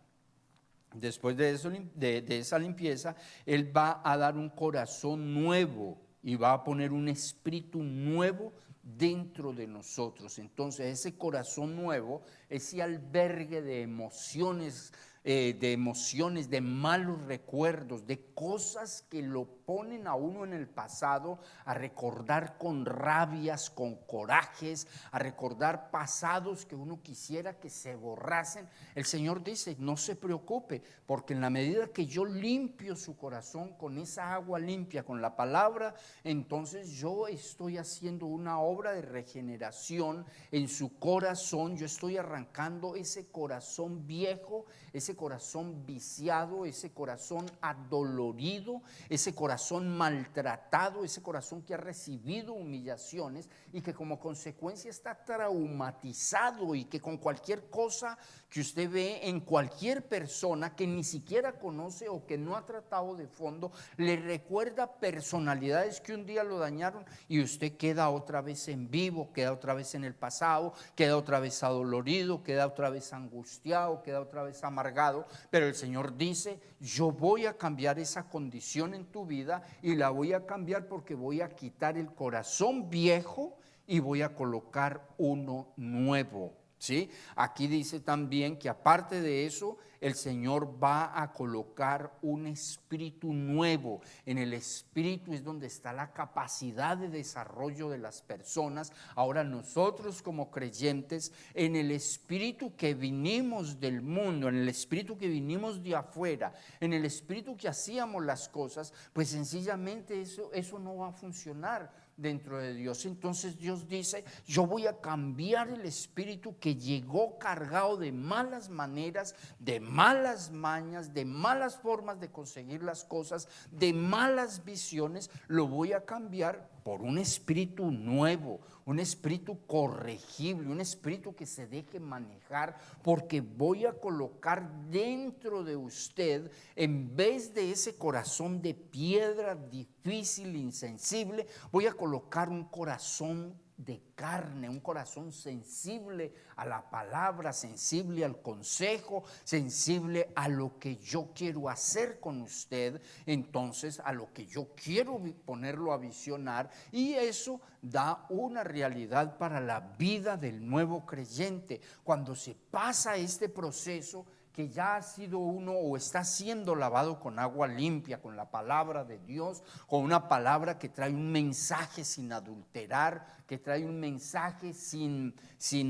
Después de eso, de esa limpieza, Él va a dar un corazón nuevo y va a poner un espíritu nuevo dentro de nosotros. Entonces ese corazón nuevo, ese albergue de emociones, de malos recuerdos, de cosas que lo ponen a uno en el pasado a recordar con rabias, con corajes, a recordar pasados que uno quisiera que se borrasen. El Señor dice: no se preocupe, porque en la medida que yo limpio su corazón con esa agua limpia, con la palabra, entonces yo estoy haciendo una obra de regeneración en su corazón. Yo estoy arrancando ese corazón viejo, ese corazón viciado, ese corazón adolorido, ese corazón corazón maltratado, ese corazón que ha recibido humillaciones y que como consecuencia está traumatizado, y que con cualquier cosa que usted ve en cualquier persona que ni siquiera conoce o que no ha tratado de fondo, le recuerda personalidades que un día lo dañaron, y usted queda otra vez en vivo, queda otra vez en el pasado, queda otra vez adolorido, queda otra vez angustiado, queda otra vez amargado. Pero el Señor dice: yo voy a cambiar esa condición en tu vida, y la voy a cambiar porque voy a quitar el corazón viejo y voy a colocar uno nuevo. ¿Sí? Aquí dice también que aparte de eso, el Señor va a colocar un espíritu nuevo. En el espíritu es donde está la capacidad de desarrollo de las personas. Ahora nosotros como creyentes, en el espíritu que vinimos del mundo, en el espíritu que vinimos de afuera, en el espíritu que hacíamos las cosas, pues sencillamente eso no va a funcionar dentro de Dios. Entonces Dios dice: yo voy a cambiar el espíritu que llegó cargado de malas maneras, de malas mañas, de malas formas de conseguir las cosas, de malas visiones. Lo voy a cambiar por un espíritu nuevo, un espíritu corregible, un espíritu que se deje manejar, porque voy a colocar dentro de usted, en vez de ese corazón de piedra difícil, insensible, voy a colocar un corazón de carne, un corazón sensible a la palabra, sensible al consejo, sensible a lo que yo quiero hacer con usted, entonces a lo que yo quiero ponerlo a visionar, y eso da una realidad para la vida del nuevo creyente. Cuando se pasa este proceso, que ya ha sido uno o está siendo lavado con agua limpia, con la palabra de Dios, con una palabra que trae un mensaje sin adulterar, que trae un mensaje sin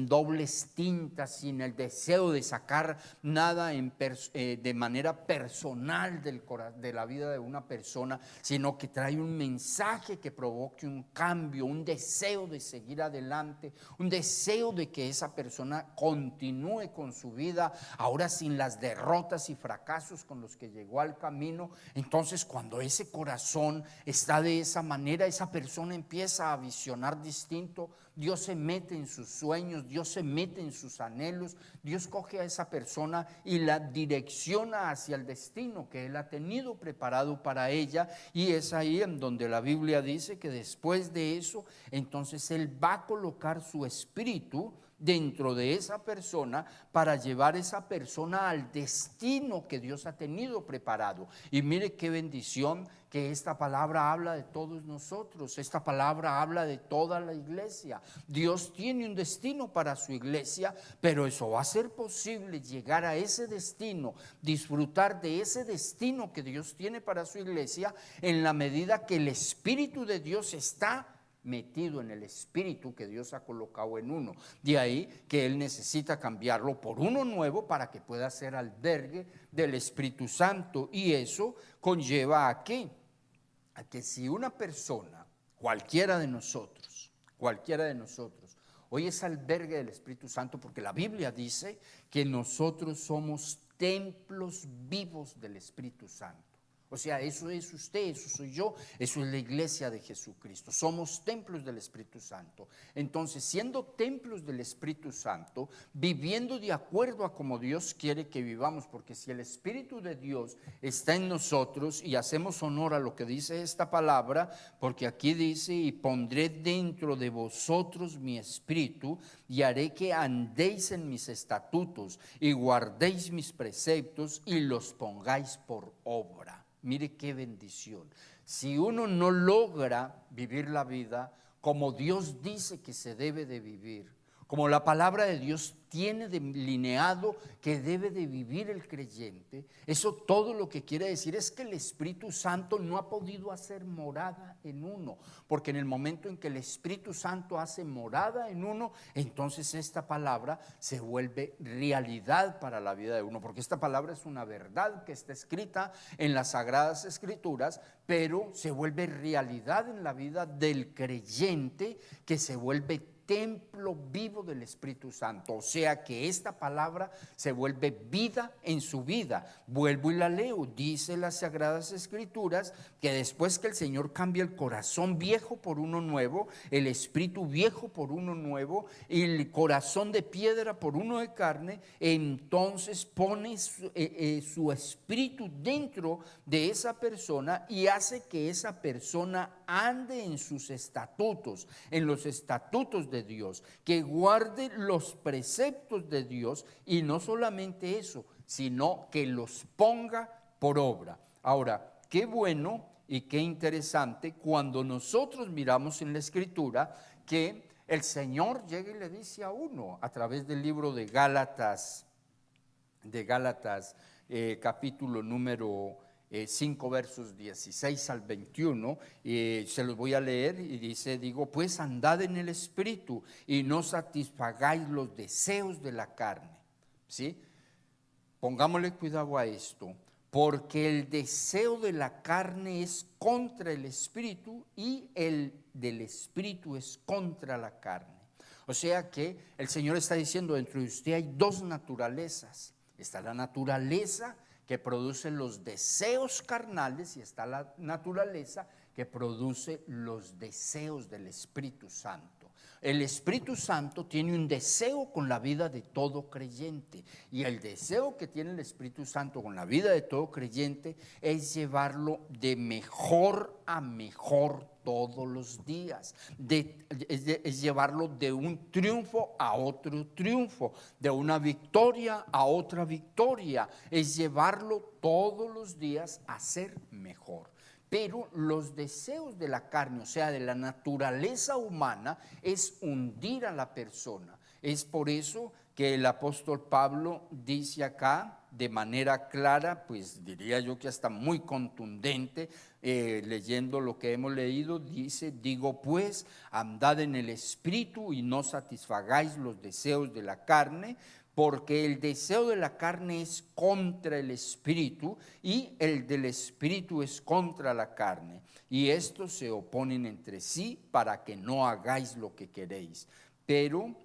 dobles tintas, sin el deseo de sacar nada de manera personal de la vida de una persona, sino que trae un mensaje que provoque un cambio, un deseo de seguir adelante, un deseo de que esa persona continúe con su vida, ahora sin las derrotas y fracasos con los que llegó al camino. Entonces, cuando ese corazón está de esa manera, esa persona empieza a visionar distinto. Dios se mete en sus sueños, Dios se mete en sus anhelos, Dios coge a esa persona y la direcciona hacia el destino que Él ha tenido preparado para ella, y es ahí en donde la Biblia dice que después de eso, entonces Él va a colocar su espíritu dentro de esa persona para llevar esa persona al destino que Dios ha tenido preparado. Y mire qué bendición que esta palabra habla de todos nosotros, esta palabra habla de toda la iglesia. Dios tiene un destino para su iglesia, pero eso va a ser posible, llegar a ese destino, disfrutar de ese destino que Dios tiene para su iglesia, en la medida que el Espíritu de Dios está metido en el espíritu que Dios ha colocado en uno. De ahí que Él necesita cambiarlo por uno nuevo para que pueda ser albergue del Espíritu Santo. Y eso conlleva ¿a qué? A que si una persona, cualquiera de nosotros, hoy es albergue del Espíritu Santo, porque la Biblia dice que nosotros somos templos vivos del Espíritu Santo. O sea, eso es usted, eso soy yo, eso es la iglesia de Jesucristo. Somos templos del Espíritu Santo. Entonces, siendo templos del Espíritu Santo, viviendo de acuerdo a como Dios quiere que vivamos, porque si el Espíritu de Dios está en nosotros, y hacemos honor a lo que dice esta palabra, porque aquí dice: y pondré dentro de vosotros mi espíritu, y haré que andéis en mis estatutos, y guardéis mis preceptos, y los pongáis por obra. Mire qué bendición. Si uno no logra vivir la vida como Dios dice que se debe de vivir, como la palabra de Dios tiene delineado que debe de vivir el creyente, eso todo lo que quiere decir es que el Espíritu Santo no ha podido hacer morada en uno, porque en el momento en que el Espíritu Santo hace morada en uno, entonces esta palabra se vuelve realidad para la vida de uno, porque esta palabra es una verdad que está escrita en las Sagradas Escrituras, pero se vuelve realidad en la vida del creyente, que se vuelve templo vivo del Espíritu Santo. O sea que esta palabra se vuelve vida en su vida. Vuelvo y la leo. Dice las Sagradas Escrituras que después que el Señor cambia el corazón viejo por uno nuevo, el espíritu viejo por uno nuevo y el corazón de piedra por uno de carne, entonces pone su espíritu dentro de esa persona y hace que esa persona ande en sus estatutos, en los estatutos de Dios, que guarde los preceptos de Dios, y no solamente eso, sino que los ponga por obra. Ahora, qué bueno y qué interesante cuando nosotros miramos en la Escritura que el Señor llega y le dice a uno a través del libro de Gálatas, capítulo número 5 versos 16 al 21, se los voy a leer y dice, pues andad en el Espíritu y no satisfagáis los deseos de la carne. ¿Sí? Pongámosle cuidado a esto, porque el deseo de la carne es contra el Espíritu y el del Espíritu es contra la carne. O sea que el Señor está diciendo, dentro de usted hay dos naturalezas. Está la naturaleza que produce los deseos carnales y está la naturaleza que produce los deseos del Espíritu Santo. El Espíritu Santo tiene un deseo con la vida de todo creyente, y el deseo que tiene el Espíritu Santo con la vida de todo creyente es llevarlo de mejor a mejor todos los días, es llevarlo de un triunfo a otro triunfo, de una victoria a otra victoria, es llevarlo todos los días a ser mejor. Pero los deseos de la carne, o sea, de la naturaleza humana, es hundir a la persona. Es por eso que el apóstol Pablo dice acá de manera clara, pues diría yo que hasta muy contundente, leyendo lo que hemos leído, dice, digo pues, andad en el Espíritu y no satisfagáis los deseos de la carne, porque el deseo de la carne es contra el Espíritu y el del Espíritu es contra la carne. Y estos se oponen entre sí para que no hagáis lo que queréis. Pero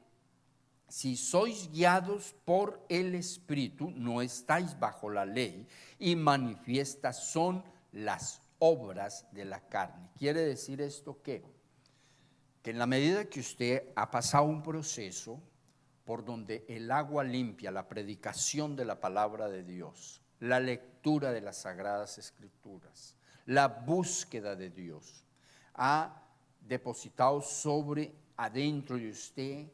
si sois guiados por el Espíritu, no estáis bajo la ley, y manifiestas son las obras de la carne. ¿Quiere decir esto qué? Que en la medida que usted ha pasado un proceso por donde el agua limpia, la predicación de la palabra de Dios, la lectura de las Sagradas Escrituras, la búsqueda de Dios, ha depositado sobre adentro de usted,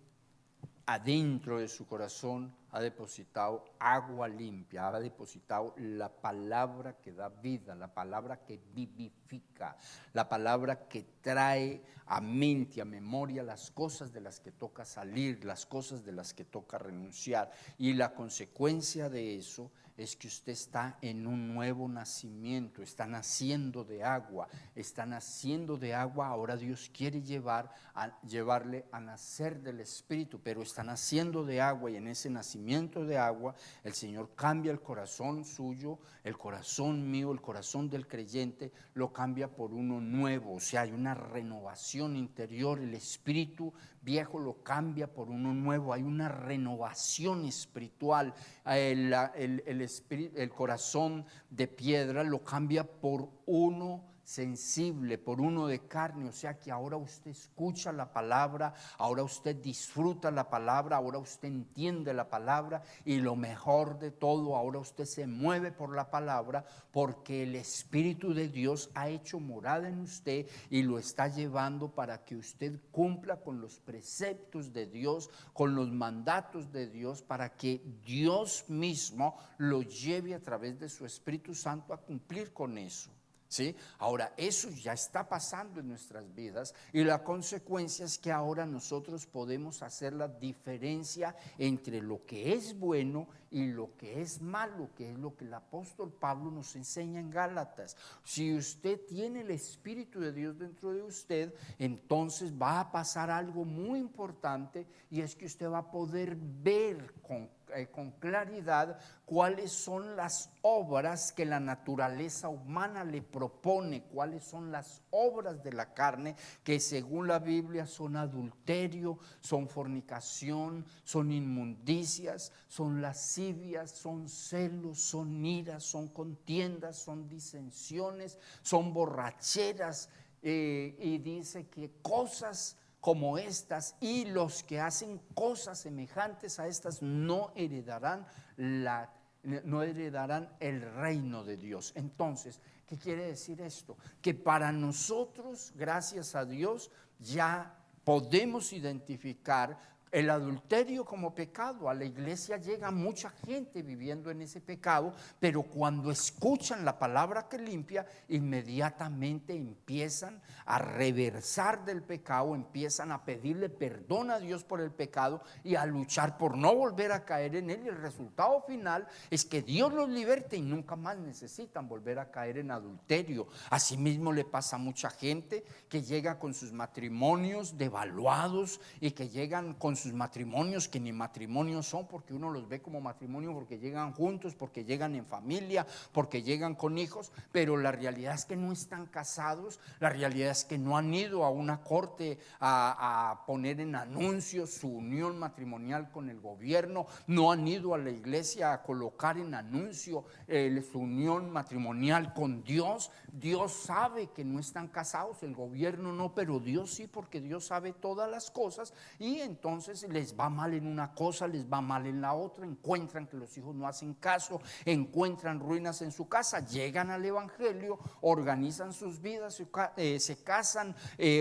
adentro de su corazón, ha depositado agua limpia, ha depositado la palabra que da vida, la palabra que vivifica, la palabra que trae a mente, a memoria las cosas de las que toca salir, las cosas de las que toca renunciar. Y la consecuencia de eso es que usted está en un nuevo nacimiento, está naciendo de agua, ahora Dios quiere llevarle a nacer del Espíritu, pero está naciendo de agua, y en ese nacimiento de agua el Señor cambia el corazón suyo, el corazón mío, el corazón del creyente, lo cambia por uno nuevo. O sea, hay una renovación interior, el espíritu viejo lo cambia por uno nuevo, hay una renovación espiritual. El corazón de piedra lo cambia por uno sensible, por uno de carne. O sea que ahora usted escucha la palabra, ahora usted disfruta la palabra, ahora usted entiende la palabra, y lo mejor de todo, ahora usted se mueve por la palabra, porque el Espíritu de Dios ha hecho morada en usted y lo está llevando para que usted cumpla con los preceptos de Dios, con los mandatos de Dios, para que Dios mismo lo lleve a través de su Espíritu Santo a cumplir con eso. ¿Sí? Ahora, eso ya está pasando en nuestras vidas, y la consecuencia es que ahora nosotros podemos hacer la diferencia entre lo que es bueno y lo que es malo, que es lo que el apóstol Pablo nos enseña en Gálatas. Si usted tiene el Espíritu de Dios dentro de usted, entonces va a pasar algo muy importante, y es que usted va a poder ver con con claridad cuáles son las obras que la naturaleza humana le propone, cuáles son las obras de la carne que según la Biblia son adulterio, son fornicación, son inmundicias, son lascivias, son celos, son iras, son contiendas, son disensiones, son borracheras, y dice que cosas como estas y los que hacen cosas semejantes a estas no heredarán el reino de Dios. Entonces, ¿qué quiere decir esto? Que para nosotros, gracias a Dios, ya podemos identificar el adulterio como pecado. A la iglesia llega mucha gente viviendo en ese pecado, pero cuando escuchan la palabra que limpia, inmediatamente empiezan a reversar del pecado, empiezan a pedirle perdón a Dios por el pecado y a luchar por no volver a caer en él. Y el resultado final es que Dios los liberte y nunca más necesitan volver a caer en adulterio. Asimismo le pasa a mucha gente que llega con sus matrimonios devaluados y que llegan con sus matrimonios que ni matrimonios son, porque uno los ve como matrimonio porque llegan juntos, porque llegan en familia, porque llegan con hijos, pero la realidad es que no están casados. La realidad es que no han ido a una corte a poner en anuncios su unión matrimonial con el gobierno, no han ido a la iglesia a colocar en anuncio su unión matrimonial con Dios. Dios sabe que no están casados, el gobierno no, pero Dios sí, porque Dios sabe todas las cosas. Y entonces les va mal en una cosa, les va mal en la otra, encuentran que los hijos no hacen caso, encuentran ruinas en su casa, llegan al evangelio, organizan sus vidas, se casan,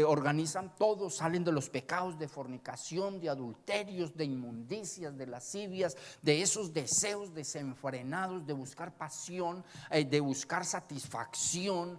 organizan todo, salen de los pecados de fornicación, de adulterios, de inmundicias, de lascivias, de esos deseos desenfrenados de buscar pasión, de buscar satisfacción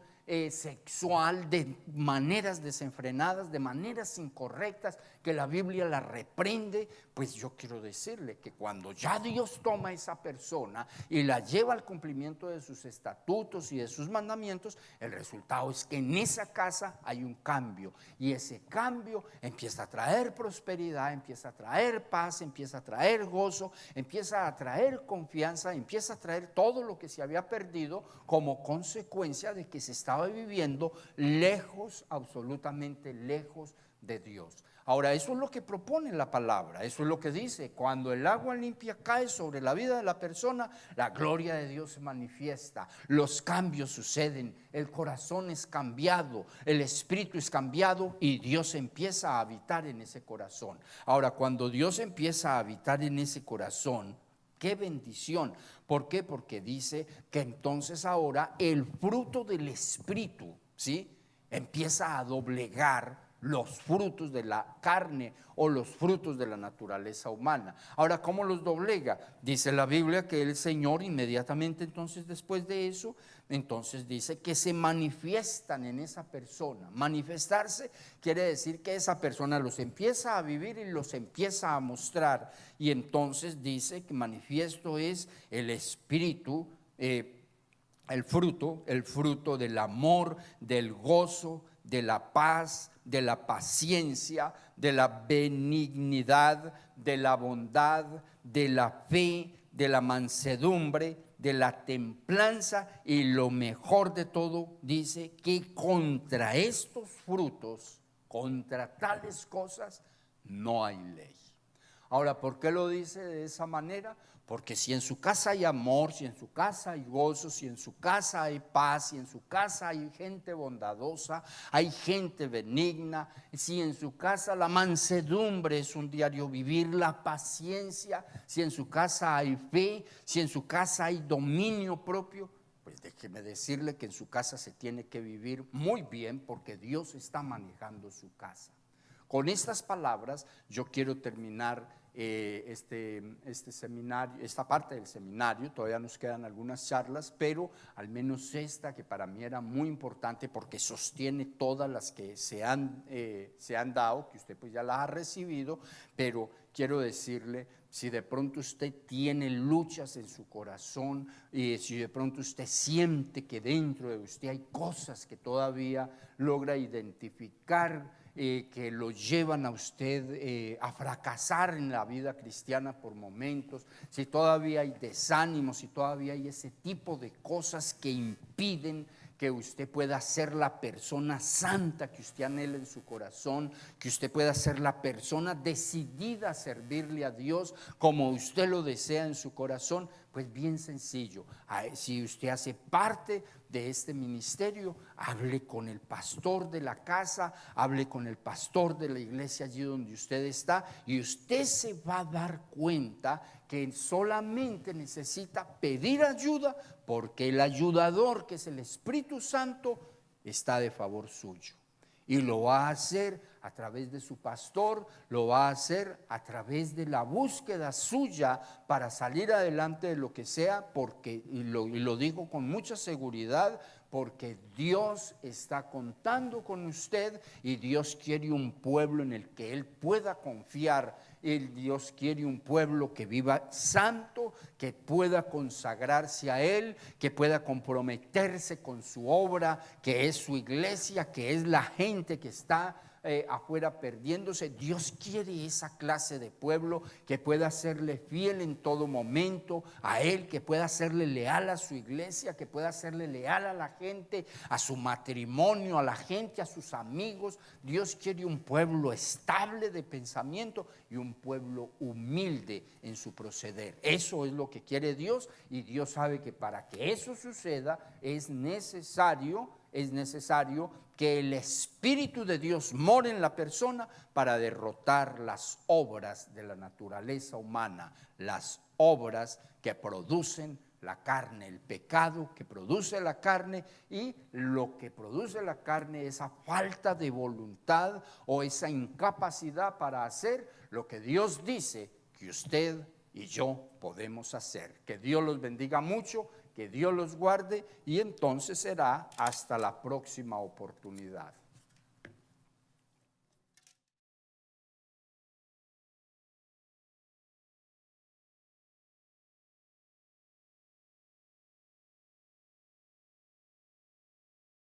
sexual, de maneras desenfrenadas, de maneras incorrectas que la Biblia la reprende. Pues yo quiero decirle que cuando ya Dios toma a esa persona y la lleva al cumplimiento de sus estatutos y de sus mandamientos, el resultado es que en esa casa hay un cambio, y ese cambio empieza a traer prosperidad, empieza a traer paz, empieza a traer gozo, empieza a traer confianza, empieza a traer todo lo que se había perdido como consecuencia de que se estaba viviendo lejos, absolutamente lejos de Dios. Ahora, eso es lo que propone la palabra, eso es lo que dice: cuando el agua limpia cae sobre la vida de la persona, la gloria de Dios se manifiesta, los cambios suceden, el corazón es cambiado, el espíritu es cambiado y Dios empieza a habitar en ese corazón. Ahora, cuando Dios empieza a habitar en ese corazón, ¡qué bendición! ¿Por qué? Porque dice que entonces ahora el fruto del Espíritu, ¿sí?, empieza a doblegar los frutos de la carne o los frutos de la naturaleza humana. Ahora, ¿cómo los doblega? Dice la Biblia que el Señor inmediatamente entonces después de eso, entonces dice que se manifiestan en esa persona. Manifestarse quiere decir que esa persona los empieza a vivir y los empieza a mostrar. Y entonces dice que manifiesto es el Espíritu, el fruto del amor, del gozo, de la paz, de la paciencia, de la benignidad, de la bondad, de la fe, de la mansedumbre, de la templanza, y lo mejor de todo, dice que contra estos frutos, contra tales cosas, no hay ley. Ahora, ¿por qué lo dice de esa manera? Porque si en su casa hay amor, si en su casa hay gozo, si en su casa hay paz, si en su casa hay gente bondadosa, hay gente benigna, si en su casa la mansedumbre es un diario vivir, la paciencia, si en su casa hay fe, si en su casa hay dominio propio, pues déjeme decirle que en su casa se tiene que vivir muy bien, porque Dios está manejando su casa. Con estas palabras yo quiero terminar este seminario, esta parte del seminario. Todavía nos quedan algunas charlas, pero al menos esta, que para mí era muy importante porque sostiene todas las que se han dado, que usted pues ya las ha recibido. Pero quiero decirle, si de pronto usted tiene luchas en su corazón, y si de pronto usted siente que dentro de usted hay cosas que todavía logra identificar que lo llevan a usted a fracasar en la vida cristiana por momentos, si todavía hay desánimo, si todavía hay ese tipo de cosas que impiden que usted pueda ser la persona santa que usted anhela en su corazón, que usted pueda ser la persona decidida a servirle a Dios como usted lo desea en su corazón, pues bien sencillo. Si usted hace parte de este ministerio, hable con el pastor de la casa, hable con el pastor de la iglesia allí donde usted está, y usted se va a dar cuenta que solamente necesita pedir ayuda, porque el ayudador, que es el Espíritu Santo, está de favor suyo. Y lo va a hacer a través de su pastor, lo va a hacer a través de la búsqueda suya para salir adelante de lo que sea, porque, y lo digo con mucha seguridad, porque Dios está contando con usted y Dios quiere un pueblo en el que Él pueda confiar. Dios quiere un pueblo que viva santo, que pueda consagrarse a Él, que pueda comprometerse con su obra, que es su iglesia, que es la gente que está afuera perdiéndose. Dios quiere esa clase de pueblo que pueda serle fiel en todo momento a Él, que pueda serle leal a su iglesia, que pueda serle leal a la gente, a su matrimonio, a la gente, a sus amigos. Dios quiere un pueblo estable de pensamiento y un pueblo humilde en su proceder. Eso es lo que quiere Dios, y Dios sabe que para que eso suceda es necesario que el Espíritu de Dios more en la persona para derrotar las obras de la naturaleza humana, las obras que producen la carne, el pecado que produce la carne, y lo que produce la carne, esa falta de voluntad o esa incapacidad para hacer lo que Dios dice que usted y yo podemos hacer. Que Dios los bendiga mucho, que Dios los guarde, y entonces será hasta la próxima oportunidad.